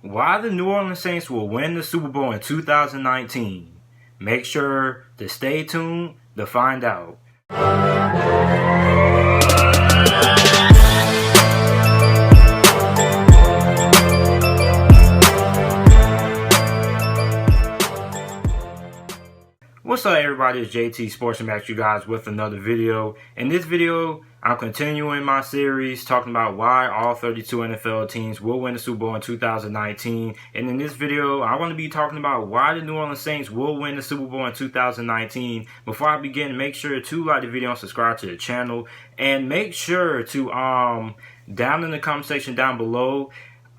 Why the New Orleans Saints will win the Super Bowl in 2019. Make sure to stay tuned to find out. What's up, everybody? It's JT Sports and back to you guys with another video. In this video, I'm continuing my series talking about why all 32 NFL teams will win the Super Bowl in 2019. And in this video, I want to be talking about why the New Orleans Saints will win the Super Bowl in 2019. Before I begin, make sure to like the video and subscribe to the channel. And make sure to, down in the comment section down below,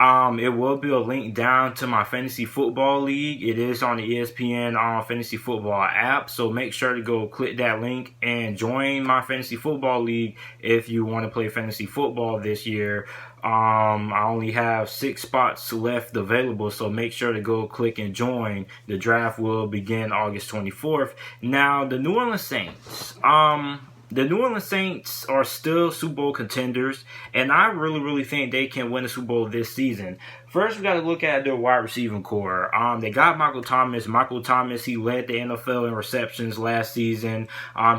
it will be a link down to my fantasy football league. It is on the ESPN fantasy football app. So make sure to go click that link and join my fantasy football league if you want to play fantasy football this year. I only have 6 spots left available, so make sure to go click and join. The draft will begin August 24th. Now, the New Orleans Saints. The New Orleans Saints are still Super Bowl contenders, and I really think they can win the Super Bowl this season. First, we got to look at their wide receiving core. They got Michael Thomas. Michael Thomas, he led the NFL in receptions last season.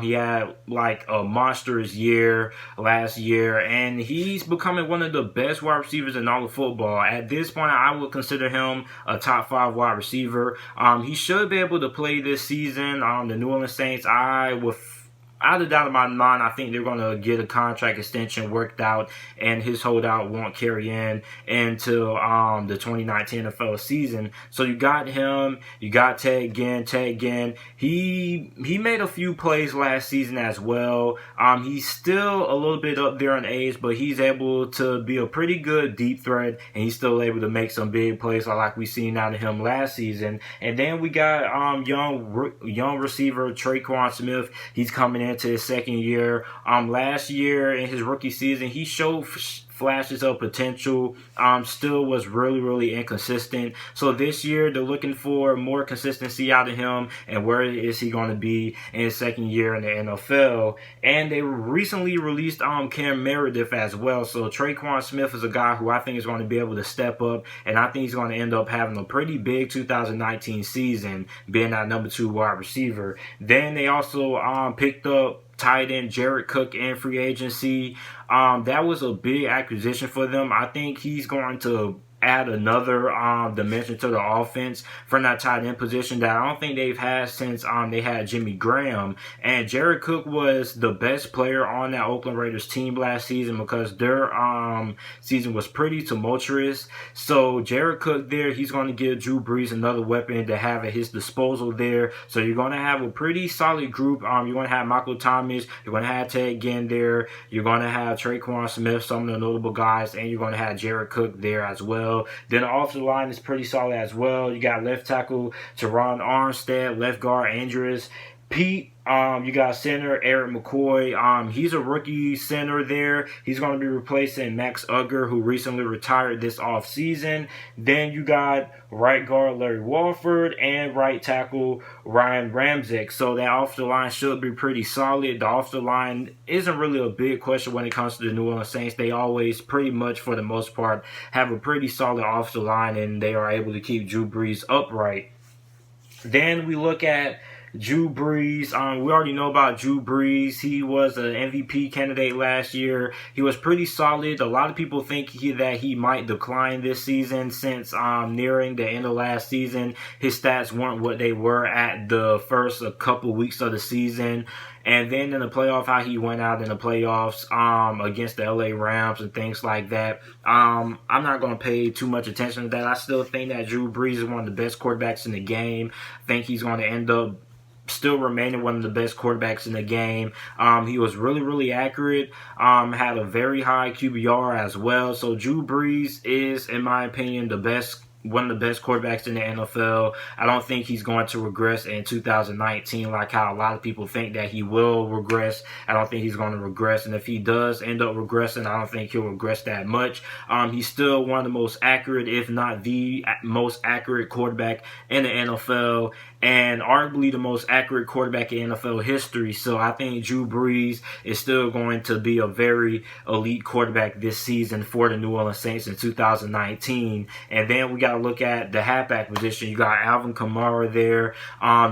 He had like a monstrous year last year, and he's becoming one of the best wide receivers in all of football. At this point, I would consider him a top 5 wide receiver. He should be able to play this season. The New Orleans Saints, out of doubt in my mind, I think they're going to get a contract extension worked out, and his holdout won't carry into the 2019 NFL season. So you got him, you got Ted Ginn. He made a few plays last season as well. He's still a little bit up there in age, but he's able to be a pretty good deep threat, and he's still able to make some big plays like we seen out of him last season. And then we got young receiver Tre'Quan Smith. He's coming into his second year. Last year in his rookie season, he showed flashes of potential. Still was really inconsistent. So this year they're looking for more consistency out of him, and where is he going to be in his second year in the NFL? And they recently released Cam Meredith as well. So Tre'Quan Smith is a guy who I think is going to be able to step up, and I think he's going to end up having a pretty big 2019 season, being that number 2 wide receiver. Then they also picked up tight end Jared Cook in free agency. That was a big acquisition for them. I think he's going to add another dimension to the offense from that tight end position that I don't think they've had since they had Jimmy Graham. And Jared Cook was the best player on that Oakland Raiders team last season because their season was pretty tumultuous. So Jared Cook there, he's going to give Drew Brees another weapon to have at his disposal there. So you're going to have a pretty solid group. You're going to have Michael Thomas, you're going to have Ted Ginn there, you're going to have Tre'Quan Smith, some of the notable guys, and you're going to have Jared Cook there as well. Then the offensive line is pretty solid as well. You got left tackle Teron Armstead, left guard Andreas Pete. You got center Eric McCoy. He's a rookie center there. He's going to be replacing Max Unger, who recently retired this offseason. Then you got right guard Larry Walford and right tackle Ryan Ramczyk. So that offensive line should be pretty solid. The offensive line isn't really a big question when it comes to the New Orleans Saints. They always, pretty much for the most part, have a pretty solid offensive line, and they are able to keep Drew Brees upright. Then we look at Drew Brees. We already know about Drew Brees. He was an MVP candidate last year. He was pretty solid. A lot of people think that he might decline this season since nearing the end of last season, his stats weren't what they were at the first couple weeks of the season. And then in the playoff, how he went out in the playoffs against the LA Rams and things like that. I'm not going to pay too much attention to that. I still think that Drew Brees is one of the best quarterbacks in the game. I think he's going to end up still remaining one of the best quarterbacks in the game. He was really accurate, had a very high QBR as well. So Drew Brees is, in my opinion, one of the best quarterbacks in the NFL. I don't think he's going to regress in 2019 like how a lot of people think that he will regress. I don't think he's going to regress, and if he does end up regressing, I don't think he'll regress that much. He's still one of the most accurate, if not the most accurate quarterback in the NFL. and arguably the most accurate quarterback in NFL history. So I think Drew Brees is still going to be a very elite quarterback this season for the New Orleans Saints in 2019. And then we got to look at the halfback position. You got Alvin Kamara there.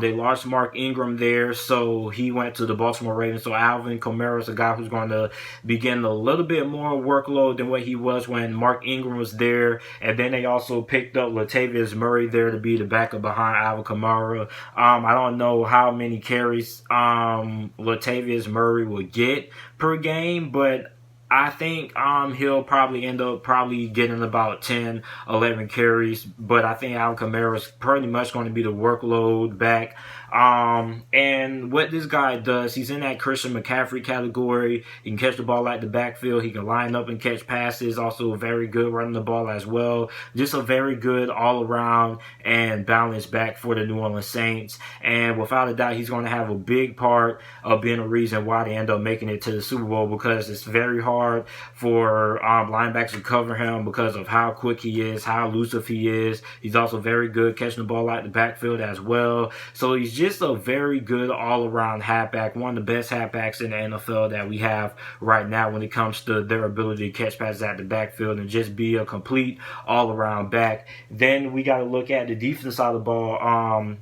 They lost Mark Ingram there, so he went to the Baltimore Ravens. So Alvin Kamara is a guy who's going to be getting a little bit more workload than what he was when Mark Ingram was there. And then they also picked up Latavius Murray there to be the backup behind Alvin Kamara. I don't know how many carries Latavius Murray will get per game, but I think he'll probably end up getting about 10, 11 carries. But I think Alvin Kamara is pretty much going to be the workload back. And what this guy does, he's in that Christian McCaffrey category. He can catch the ball at the backfield. He can line up and catch passes. Also very good running the ball as well. Just a very good all-around and balanced back for the New Orleans Saints. And without a doubt, he's going to have a big part of being a reason why they end up making it to the Super Bowl, because it's very hard for linebackers to cover him because of how quick he is, how elusive he is. He's also very good catching the ball at the backfield as well. So he's just a very good all-around halfback, one of the best halfbacks in the NFL that we have right now when it comes to their ability to catch passes at the backfield and just be a complete all-around back. Then we got to look at the defense side of the ball.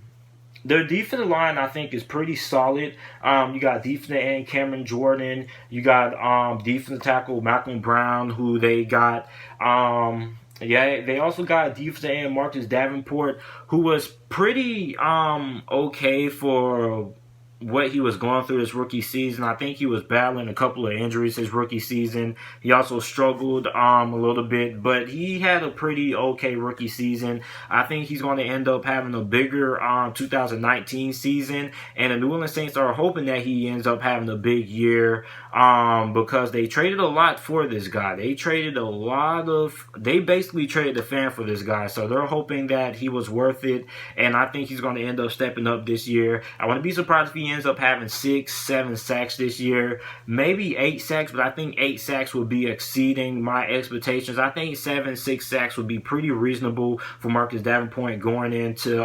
Their defensive line, I think, is pretty solid. You got defensive end Cameron Jordan. You got defensive tackle Malcolm Brown, who they got. They also got defensive end Marcus Davenport, who was pretty okay for what he was going through his rookie season. I think he was battling a couple of injuries his rookie season. He also struggled a little bit, but he had a pretty okay rookie season. I think he's going to end up having a bigger 2019 season, and the New Orleans Saints are hoping that he ends up having a big year because they traded a lot for this guy. They basically traded the fan for this guy, so they're hoping that he was worth it, and I think he's going to end up stepping up this year. I wouldn't be surprised if he ends up having 6, 7 sacks this year, maybe 8 sacks, but I think 8 sacks would be exceeding my expectations. I think 7, 6 sacks would be pretty reasonable for Marcus Davenport going into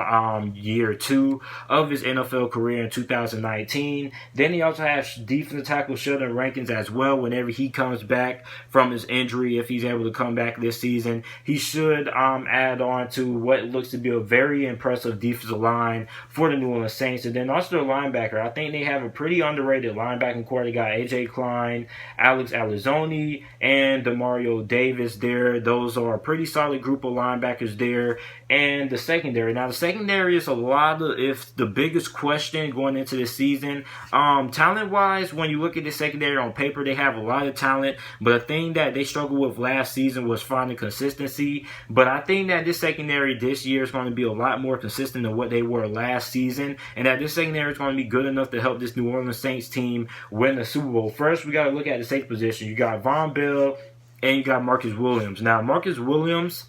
year 2 of his NFL career in 2019. Then he also has defensive tackle Sheldon Rankins as well. Whenever he comes back from his injury, if he's able to come back this season, he should add on to what looks to be a very impressive defensive line for the New Orleans Saints. And then also their linebacker. I think they have a pretty underrated linebacking core. They got AJ Klein, Alex Alizoni, and Demario Davis there. Those are a pretty solid group of linebackers there. And the secondary. Now, the secondary is the biggest question going into this season. Talent-wise, when you look at the secondary on paper, they have a lot of talent. But the thing that they struggled with last season was finding consistency. But I think that this secondary this year is going to be a lot more consistent than what they were last season. And that this secondary is going to be good enough to help this New Orleans Saints team win the Super Bowl. First, we got to look at the safety position. You got Von Bell and you got Marcus Williams. Now, Marcus Williams,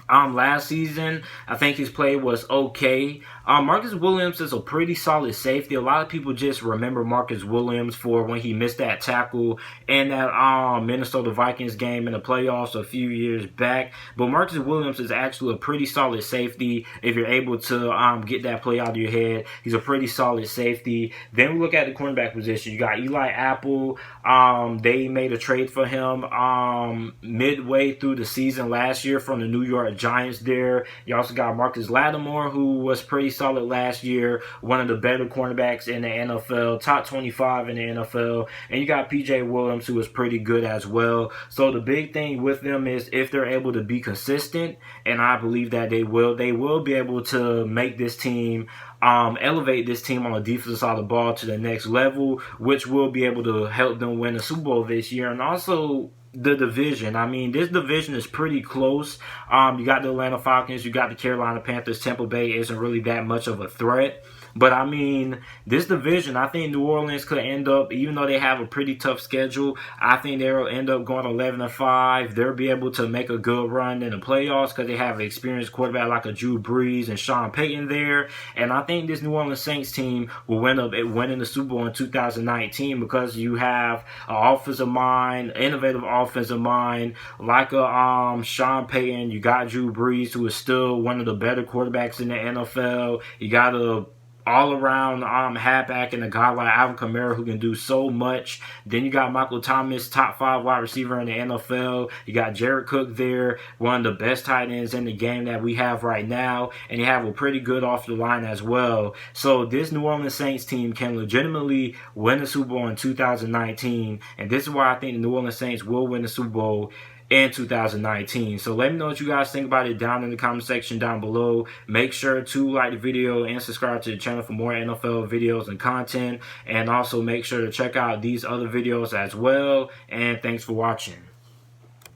last season, I think his play was okay. Marcus Williams is a pretty solid safety. A lot of people just remember Marcus Williams for when he missed that tackle in that Minnesota Vikings game in the playoffs a few years back. But Marcus Williams is actually a pretty solid safety if you're able to get that play out of your head. He's a pretty solid safety. Then we look at the cornerback position. You got Eli Apple. They made a trade for him midway through the season last year from the New York Giants there. You also got Marcus Lattimore, who was pretty solid last year, one of the better cornerbacks in the NFL, top 25 in the NFL. And you got PJ Williams, who is pretty good as well. So the big thing with them is if they're able to be consistent, and I believe that they will be able to make this team elevate this team on the defensive side of the ball to the next level, which will be able to help them win the Super Bowl this year. And also the division. I mean, this division is pretty close. You got the Atlanta Falcons, you got the Carolina Panthers. Tampa Bay isn't really that much of a threat. But I mean, this division, I think New Orleans could end up, even though they have a pretty tough schedule, I think they'll end up going 11-5. They'll be able to make a good run in the playoffs because they have an experienced quarterback like a Drew Brees and Sean Payton there. And I think this New Orleans Saints team will end up winning the Super Bowl in 2019 because you have an offensive mind, innovative offensive mind like a Sean Payton. You got Drew Brees, who is still one of the better quarterbacks in the NFL. You got a all-around halfback and a guy like Alvin Kamara who can do so much. Then you got Michael Thomas, top 5 wide receiver in the NFL. You got Jared Cook there, one of the best tight ends in the game that we have right now. And you have a pretty good off the line as well. So this New Orleans Saints team can legitimately win the Super Bowl in 2019. And this is why I think the New Orleans Saints will win the Super Bowl in 2019. So let me know what you guys think about it down in the comment section down below. Make sure to like the video and subscribe to the channel for more NFL videos and content. And also make sure to check out these other videos as well. And thanks for watching.